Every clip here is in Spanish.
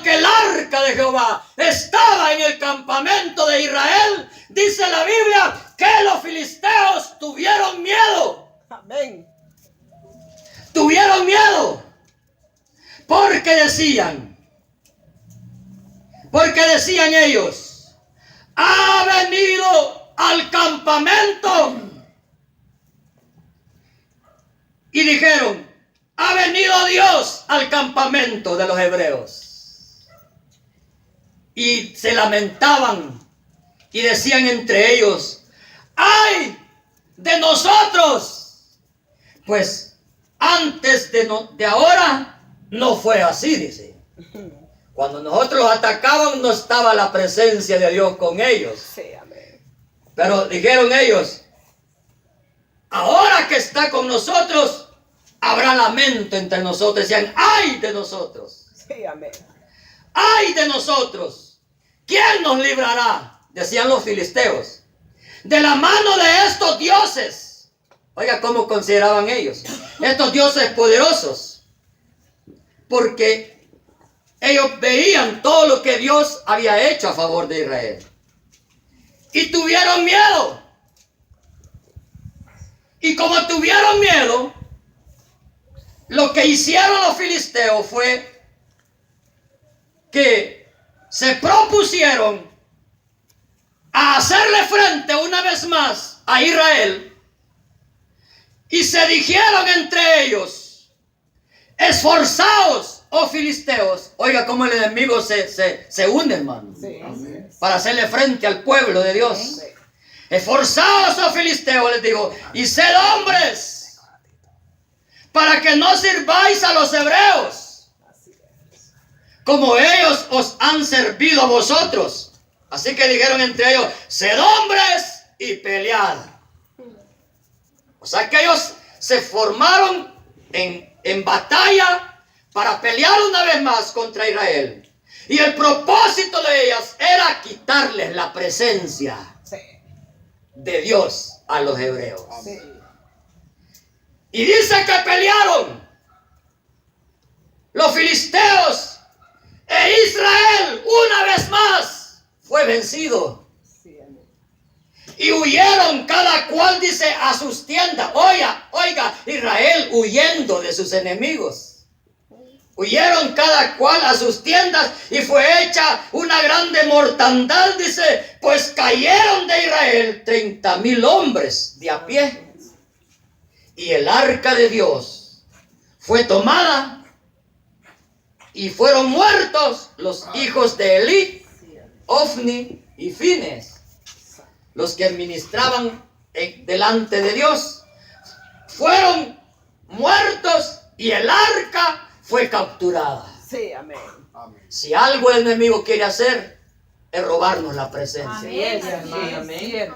que el arca de Jehová estaba en el campamento de Israel, dice la Biblia que los filisteos tuvieron miedo. Amén. Tuvieron miedo porque decían ellos, ha venido al campamento, y dijeron, ha venido Dios al campamento de los hebreos. Y se lamentaban y decían entre ellos, ¡ay de nosotros! Pues antes de ahora no fue así, dice. Cuando nosotros los atacaban no estaba la presencia de Dios con ellos. Sí, amén. Pero dijeron ellos, ahora que está con nosotros, habrá lamento entre nosotros. Decían, ¡ay de nosotros! Sí, amén. ¡Ay de nosotros! ¿Quién nos librará? Decían los filisteos, de la mano de estos dioses. Oiga, ¿cómo consideraban ellos? Estos dioses poderosos. Porque ellos veían todo lo que Dios había hecho a favor de Israel. Y tuvieron miedo. Y como tuvieron miedo, lo que hicieron los filisteos fue que se propusieron a hacerle frente una vez más a Israel, y se dijeron entre ellos, esforzaos, oh filisteos. Oiga cómo el enemigo se une, hermano, Sí. para hacerle frente al pueblo de Dios. Sí. Esforzaos, oh filisteos, les digo, y sed hombres, para que no sirváis a los hebreos, como ellos os han servido a vosotros. Así que dijeron entre ellos, sed hombres y pelead. O sea que ellos se formaron en batalla para pelear una vez más contra Israel. Y el propósito de ellas era quitarles la presencia de Dios a los hebreos. Sí. Y dice que pelearon los filisteos, e Israel una vez más fue vencido. Sí, amén. Y huyeron cada cual, dice, a sus tiendas. Oiga, Israel huyendo de sus enemigos. Huyeron cada cual a sus tiendas y fue hecha una grande mortandad, dice, pues cayeron de Israel 30,000 hombres de a pie. Y el arca de Dios fue tomada y fueron muertos los hijos de Elí, Ofni y Fines, los que ministraban delante de Dios. Fueron muertos y el arca fue capturada. Sí, amén. Si algo el enemigo quiere hacer, es robarnos la presencia. Amén, hermano, amén.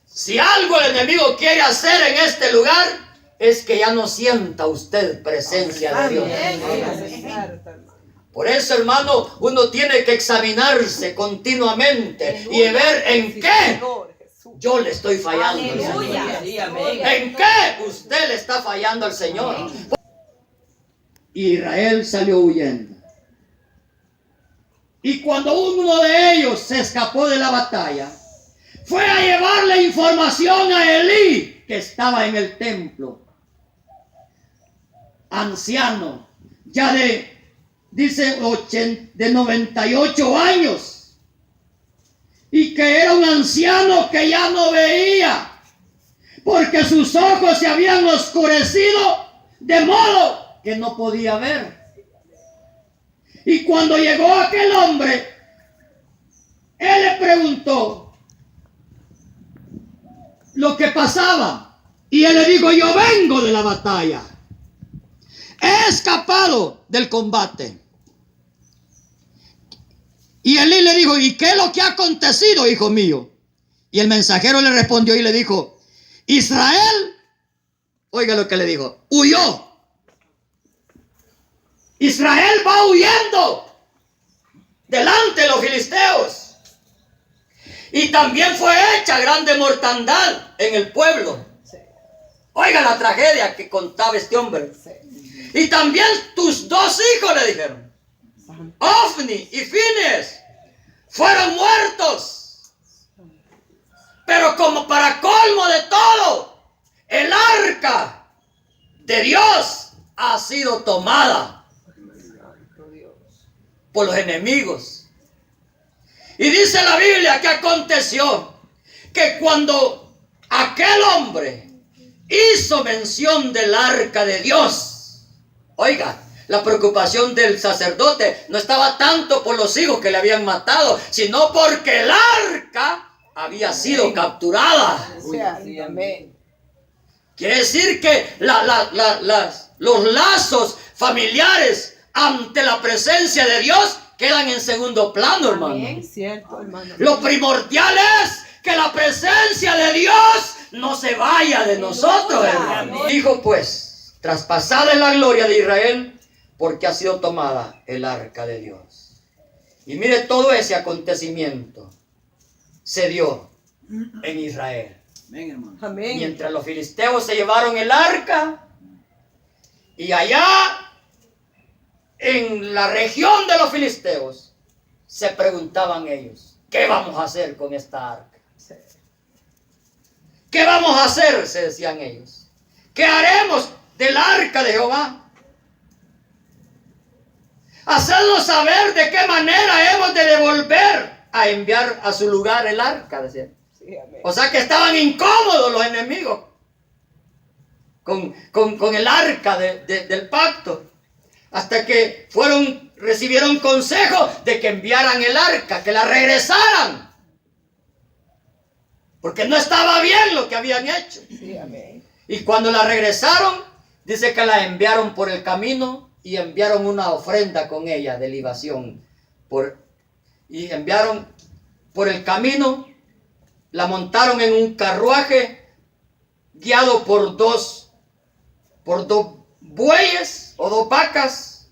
Si algo el enemigo quiere hacer en este lugar, es que ya no sienta usted presencia de Dios. Por eso, hermano, uno tiene que examinarse continuamente y ver en qué yo le estoy fallando al Señor. ¿En qué usted le está fallando al Señor? Y Israel salió huyendo. Y cuando uno de ellos se escapó de la batalla, fue a llevarle información a Elí, que estaba en el templo. Anciano, ya dice de 98 años. Y que era un anciano que ya no veía, porque sus ojos se habían oscurecido de modo que no podía ver. Y cuando llegó aquel hombre, él le preguntó lo que pasaba. Y él le dijo, yo vengo de la batalla. He escapado del combate. Y Elí le dijo, ¿y qué es lo que ha acontecido, hijo mío? Y el mensajero le respondió y le dijo, Israel, oiga lo que le dijo, huyó. Israel va huyendo delante de los filisteos. Y también fue hecha grande mortandad en el pueblo. Oiga la tragedia que contaba este hombre. Y también tus 2 hijos, le dijeron, Ofni y Fines fueron muertos. Pero como para colmo de todo, el arca de Dios ha sido tomada por los enemigos. Y dice la Biblia que aconteció que cuando aquel hombre hizo mención del arca de Dios, oiga, la preocupación del sacerdote no estaba tanto por los hijos que le habían matado, sino porque el arca había sido capturada. Sí, amén. Quiere decir que los lazos familiares ante la presencia de Dios quedan en segundo plano, hermano. Es cierto, hermano. Lo primordial es que la presencia de Dios no se vaya de nosotros, hermano. Dijo pues, traspasada es la gloria de Israel, porque ha sido tomada el arca de Dios. Y mire, todo ese acontecimiento se dio en Israel. Amén, hermano. Amén. Mientras los filisteos se llevaron el arca, y allá en la región de los filisteos se preguntaban ellos, ¿qué vamos a hacer con esta arca? ¿Qué vamos a hacer? Se decían ellos. ¿Qué haremos del arca de Jehová? Hacernos saber de qué manera hemos de devolver a enviar a su lugar el arca, decían. Sí, amén. O sea que estaban incómodos los enemigos con el arca del pacto. Hasta que recibieron consejo de que enviaran el arca, que la regresaran. Porque no estaba bien lo que habían hecho. Sí, amén. Y cuando la regresaron, dice que la enviaron por el camino y enviaron una ofrenda con ella de libación. Y enviaron por el camino, la montaron en un carruaje guiado por dos bueyes o 2 vacas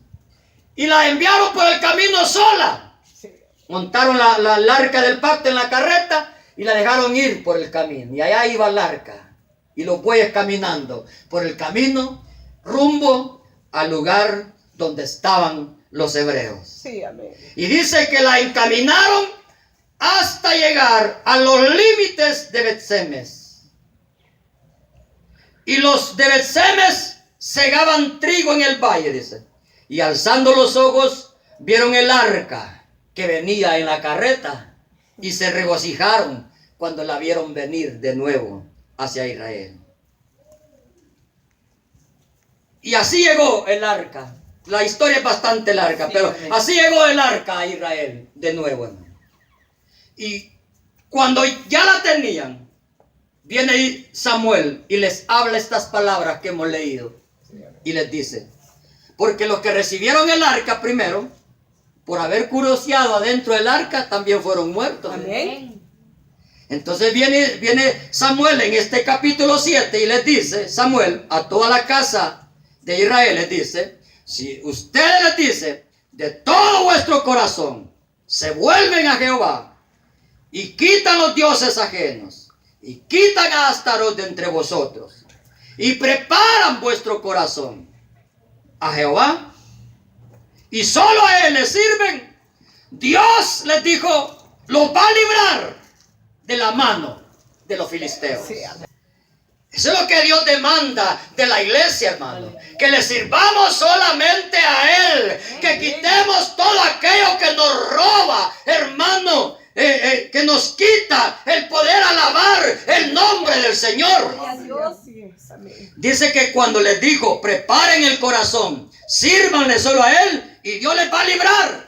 y la enviaron por el camino sola. Sí. Montaron la arca del pacto en la carreta y la dejaron ir por el camino. Y allá iba la arca y los bueyes caminando por el camino rumbo al lugar donde estaban los hebreos. Sí, amén. Y dice que la encaminaron hasta llegar a los límites de Bet-Semes. Y los de Bet-Semes segaban trigo en el valle, dice. Y alzando los ojos, vieron el arca que venía en la carreta y se regocijaron cuando la vieron venir de nuevo hacia Israel. Y así llegó el arca. La historia es bastante larga, pero así llegó el arca a Israel de nuevo, hermano. Y cuando ya la tenían, viene Samuel y les habla estas palabras que hemos leído. Y les dice, porque los que recibieron el arca primero, por haber curioseado adentro del arca, también fueron muertos. Amén. Entonces viene Samuel en este capítulo 7 y les dice, Samuel, a toda la casa de Israel les dice, si ustedes les dicen de todo vuestro corazón, se vuelven a Jehová y quitan los dioses ajenos y quitan a Astarot de entre vosotros y preparan vuestro corazón a Jehová y solo a él le sirven, Dios les dijo, los va a librar de la mano de los filisteos. Sí, amén. Eso es lo que Dios demanda de la iglesia, hermano. Que le sirvamos solamente a Él. Que quitemos todo aquello que nos roba, hermano. Que nos quita el poder alabar el nombre del Señor. Así es, amén. Dice que cuando les dijo, preparen el corazón, sírvanle solo a Él y Dios les va a librar.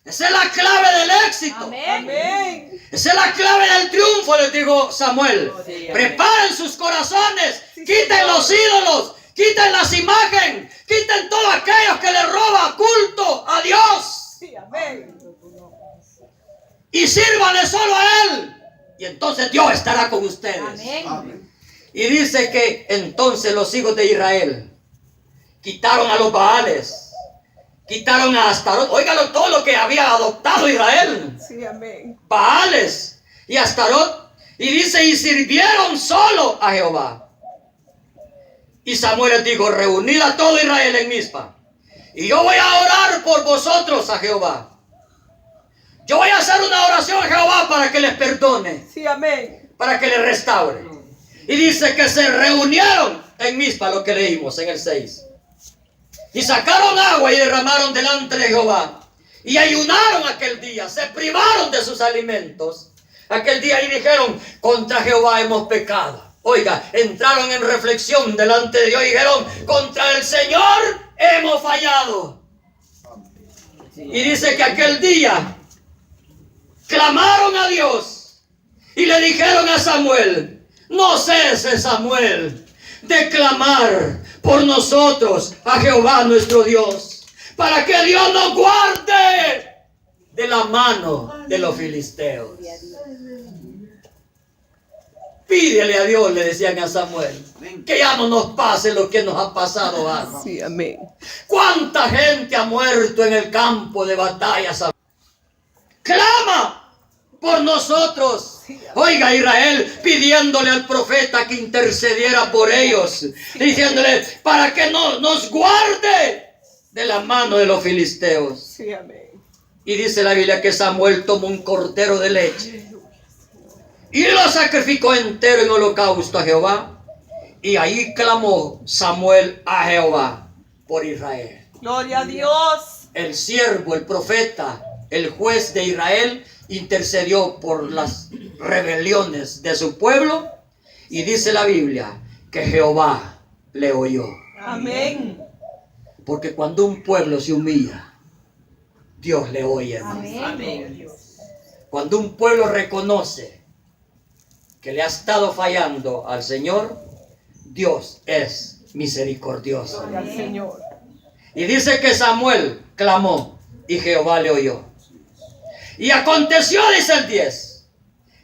Esa es la clave del éxito. Amén. Esa es la clave del triunfo, les dijo Samuel. Sí, preparen sus corazones, Sí, quiten Señor. los ídolos, quiten las imágenes, quiten todo aquello que le roba culto a Dios Sí, amén. y sírvanle solo a Él. Y entonces Dios estará con ustedes. Amén. Y dice que entonces los hijos de Israel quitaron a los Baales, quitaron a Astarot. Óigalo, todo lo que había adoptado Israel. Sí, amén. Baales y Astarot. Y dice, y sirvieron solo a Jehová. Y Samuel les dijo, reunid a todo Israel en Mizpa Y yo voy a orar por vosotros a Jehová. Yo voy a hacer una oración a Jehová para que les perdone, Sí, amén. para que les restaure. Y dice que se reunieron en Mizpa, lo que leímos en el 6. Y sacaron agua y derramaron delante de Jehová. Y ayunaron aquel día, se privaron de sus alimentos aquel día y dijeron: contra Jehová hemos pecado. Oiga, entraron en reflexión delante de Dios y dijeron: contra el Señor hemos fallado. Y dice que aquel día clamaron a Dios y le dijeron a Samuel: no cese, Samuel, de clamar por nosotros a Jehová nuestro Dios, para que Dios nos guarde de la mano de los filisteos. Pídele a Dios, le decían a Samuel, que ya no nos pase lo que nos ha pasado antes. Sí, amén. ¿Cuánta gente ha muerto en el campo de batalla, Samuel? Clama por nosotros. Oiga, Israel pidiéndole al profeta que intercediera por ellos, diciéndole para que nos guarde de la mano de los filisteos. Sí, amén. Y dice la Biblia que Samuel tomó un cordero de leche y lo sacrificó entero en holocausto a Jehová. Y ahí clamó Samuel a Jehová por Israel. Gloria a Dios. El siervo, el profeta, el juez de Israel intercedió por las rebeliones de su pueblo. Y dice la Biblia que Jehová le oyó. Amén. Porque cuando un pueblo se humilla, Dios le oye, hermano. Amén. Cuando un pueblo reconoce que le ha estado fallando al Señor, Dios es misericordioso. Gloria al Señor. Y dice que Samuel clamó y Jehová le oyó. Y aconteció, dice el 10,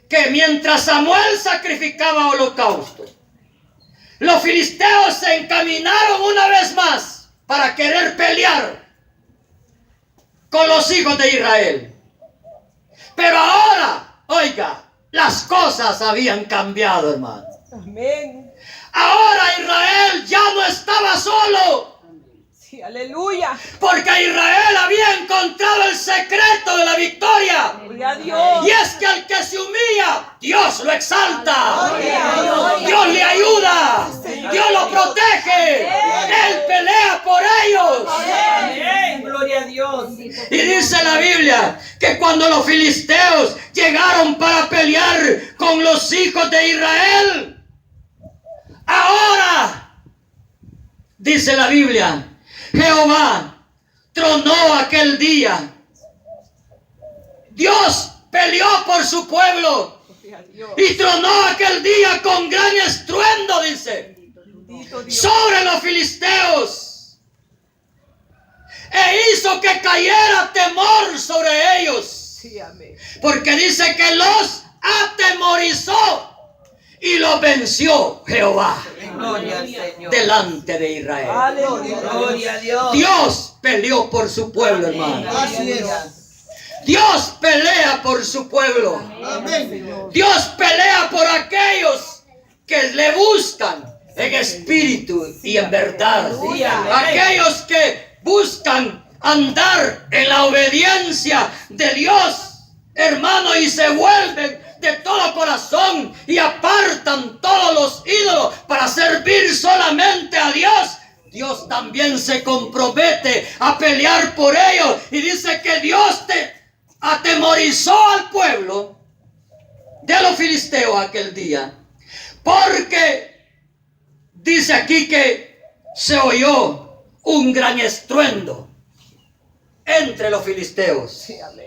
que mientras Samuel sacrificaba holocausto, los filisteos se encaminaron una vez más para querer pelear con los hijos de Israel. Pero ahora, oiga, las cosas habían cambiado, hermano. Amén. Ahora Israel ya no estaba solo, Sí, aleluya. porque Israel había encontrado el secreto de la victoria. Gloria a Dios. Y es que al que se humilla, Dios lo exalta. Gloria a Dios. Dios le ayuda. Dios lo protege. Él pelea por ellos. Amén. Gloria a Dios. Y dice la Biblia que cuando los filisteos llegaron para pelear con los hijos de Israel, ahora, dice la Biblia, Jehová tronó aquel día. Dios peleó por su pueblo Gloria a Dios. y tronó aquel día con gran estruendo, dice, Bendito Dios. sobre los filisteos, e hizo que cayera temor sobre ellos, Sí, amén. porque dice que los atemorizó y los venció Jehová Gloria al Señor. delante de Israel. Aleluya. Gloria a Dios. Dios peleó por su pueblo, hermano. Así es. Dios pelea por su pueblo. Amén. Dios pelea por aquellos que le buscan en espíritu y en verdad. Aleluya. Aquellos que buscan andar en la obediencia de Dios, hermano, y se vuelven de todo corazón y apartan todos los ídolos para servir solamente a Dios. Dios también se compromete a pelear por ellos y dice que Dios atemorizó al pueblo de los filisteos aquel día, porque dice aquí que se oyó un gran estruendo entre los filisteos. Sí, amén.